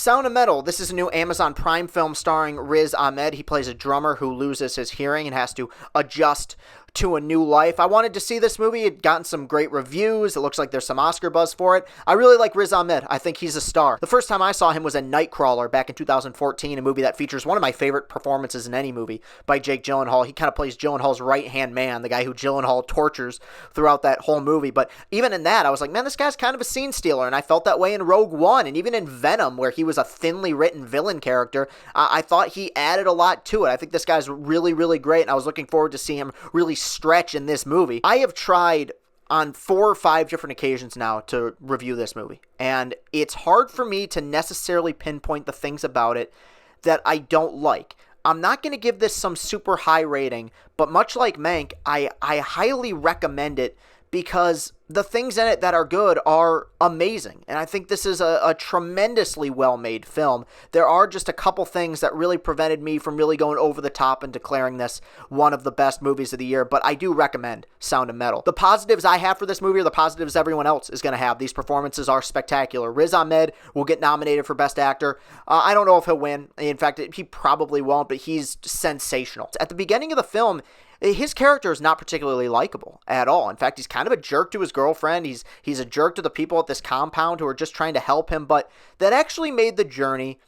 Sound of Metal. This is a new Amazon Prime film starring Riz Ahmed. He plays a drummer who loses his hearing and has to adjust to a new life. I wanted to see this movie. It gotten some great reviews. It looks like there's some Oscar buzz for it. I really like Riz Ahmed. I think he's a star. The first time I saw him was in Nightcrawler back in 2014, a movie that features one of my favorite performances in any movie by Jake Gyllenhaal. He kind of plays Gyllenhaal's right-hand man, the guy who Gyllenhaal tortures throughout that whole movie. But even in that, I was like, man, this guy's kind of a scene stealer, and I felt that way in Rogue One, and even in Venom, where he was a thinly written villain character. I thought he added a lot to it. I think this guy's really, really great, and I was looking forward to see him really stretch in this movie. I have tried on 4 or 5 different occasions now to review this movie, and it's hard for me to necessarily pinpoint the things about it that I don't like. I'm not going to give this some super high rating, but much like Mank, I highly recommend it because the things in it that are good are amazing. And I think this is a tremendously well-made film. There are just a couple things that really prevented me from really going over the top and declaring this one of the best movies of the year, but I do recommend Sound of Metal. The positives I have for this movie are the positives everyone else is going to have. These performances are spectacular. Riz Ahmed will get nominated for Best Actor. I don't know if he'll win. In fact, he probably won't, but he's sensational. At the beginning of the film, his character is not particularly likable at all. In fact, he's kind of a jerk to his girlfriend. He's a jerk to the people at this compound who are just trying to help him, but that actually made the journey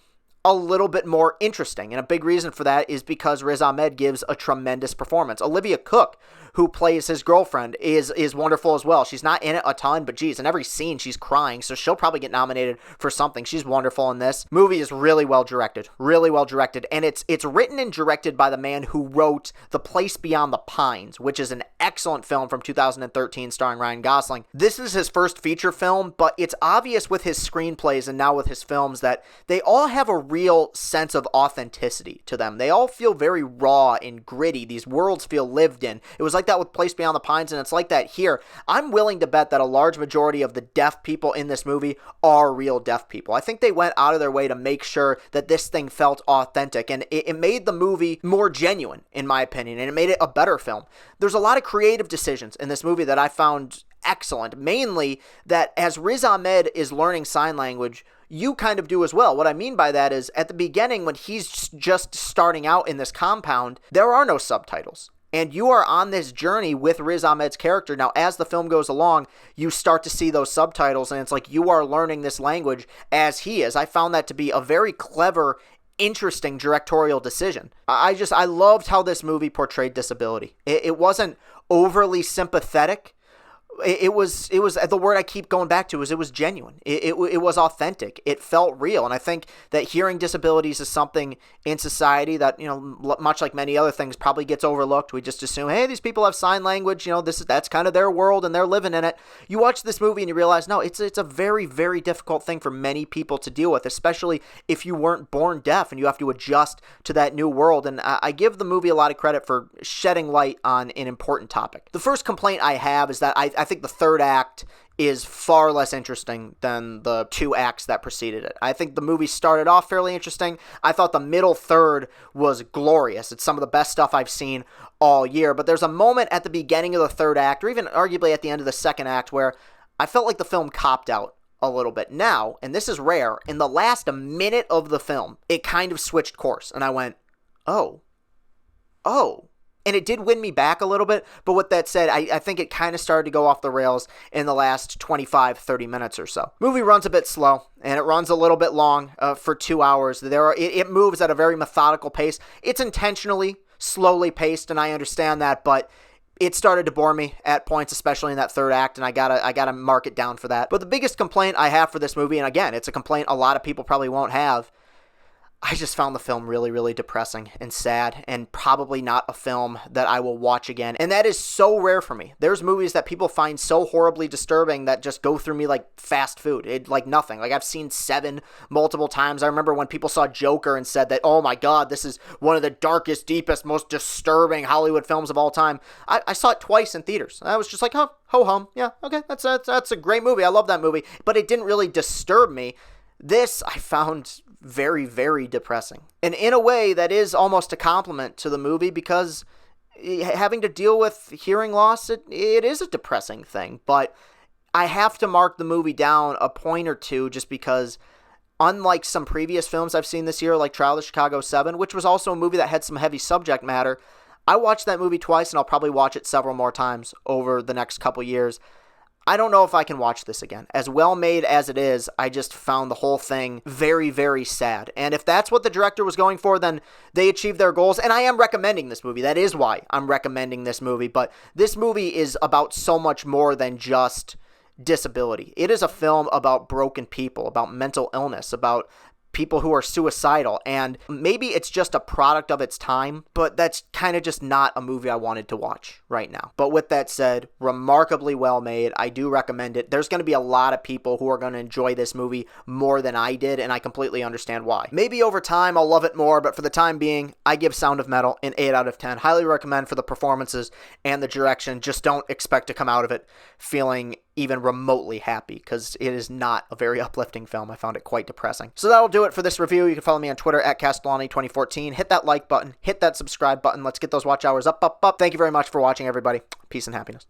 a little bit more interesting. And a big reason for that is because Riz Ahmed gives a tremendous performance. Olivia Cooke, who plays his girlfriend, is wonderful as well. She's not in it a ton, but geez, in every scene she's crying, so she'll probably get nominated for something. She's wonderful in this. Movie is really well directed, and it's written and directed by the man who wrote The Place Beyond the Pines, which is an excellent film from 2013 starring Ryan Gosling. This is his first feature film, but it's obvious with his screenplays and now with his films that they all have a real sense of authenticity to them. They all feel very raw and gritty. These worlds feel lived in. It was like that with Place Beyond the Pines, and it's like that here. I'm willing to bet that a large majority of the deaf people in this movie are real deaf people. I think they went out of their way to make sure that this thing felt authentic, and it made the movie more genuine, in my opinion, and it made it a better film. There's a lot of creative decisions in this movie that I found excellent, mainly that as Riz Ahmed is learning sign language, you kind of do as well. What I mean by that is at the beginning, when he's just starting out in this compound, there are no subtitles. And you are on this journey with Riz Ahmed's character. Now, as the film goes along, you start to see those subtitles, and it's like you are learning this language as he is. I found that to be a very clever, interesting directorial decision. I loved how this movie portrayed disability. It wasn't overly sympathetic. It was the word I keep going back to is it was genuine. It was authentic. It felt real. And I think that hearing disabilities is something in society that, much like many other things, probably gets overlooked. We just assume, hey, these people have sign language, that's kind of their world and they're living in it. You watch this movie and you realize, no, it's a very, very difficult thing for many people to deal with, especially if you weren't born deaf and you have to adjust to that new world. And I give the movie a lot of credit for shedding light on an important topic. The first complaint I have is that I think the third act is far less interesting than the 2 acts that preceded it. I think the movie started off fairly interesting. I thought the middle third was glorious. It's some of the best stuff I've seen all year. But there's a moment at the beginning of the third act, or even arguably at the end of the second act, where I felt like the film copped out a little bit. Now, and this is rare, in the last minute of the film, it kind of switched course. And I went, oh. And it did win me back a little bit, but with that said, I think it kind of started to go off the rails in the last 25, 30 minutes or so. Movie runs a bit slow, and it runs a little bit long for 2 hours. It moves at a very methodical pace. It's intentionally slowly paced, and I understand that, but it started to bore me at points, especially in that third act, and I gotta mark it down for that. But the biggest complaint I have for this movie, and again, it's a complaint a lot of people probably won't have, I just found the film really, really depressing and sad, and probably not a film that I will watch again. And that is so rare for me. There's movies that people find so horribly disturbing that just go through me like fast food. Like nothing. Like I've seen Seven multiple times. I remember when people saw Joker and said that, oh my God, this is one of the darkest, deepest, most disturbing Hollywood films of all time. I saw it twice in theaters. I was just like, oh, ho-hum. Yeah, okay, that's a great movie. I love that movie. But it didn't really disturb me. This I found very, very depressing. And in a way, that is almost a compliment to the movie, because having to deal with hearing loss, it is a depressing thing. But I have to mark the movie down a point or two just because Unlike some previous films I've seen this year, like Trial of Chicago 7, which was also a movie that had some heavy subject matter, I watched that movie twice, and I'll probably watch it several more times over the next couple years. I don't know if I can watch this again. As well made as it is, I just found the whole thing very, very sad. And if that's what the director was going for, then they achieved their goals. And I am recommending this movie. That is why I'm recommending this movie. But this movie is about so much more than just disability. It is a film about broken people, about mental illness, about people who are suicidal, and maybe it's just a product of its time, but that's kind of just not a movie I wanted to watch right now. But with that said, remarkably well made. I do recommend it. There's going to be a lot of people who are going to enjoy this movie more than I did, and I completely understand why. Maybe over time I'll love it more, but for the time being, I give Sound of Metal an 8 out of 10. Highly recommend for the performances and the direction. Just don't expect to come out of it feeling even remotely happy, because it is not a very uplifting film. I found it quite depressing. So that'll do it for this review. You can follow me on Twitter at Castellani2014. Hit that like button, hit that subscribe button. Let's get those watch hours up. Thank you very much for watching, everybody. Peace and happiness.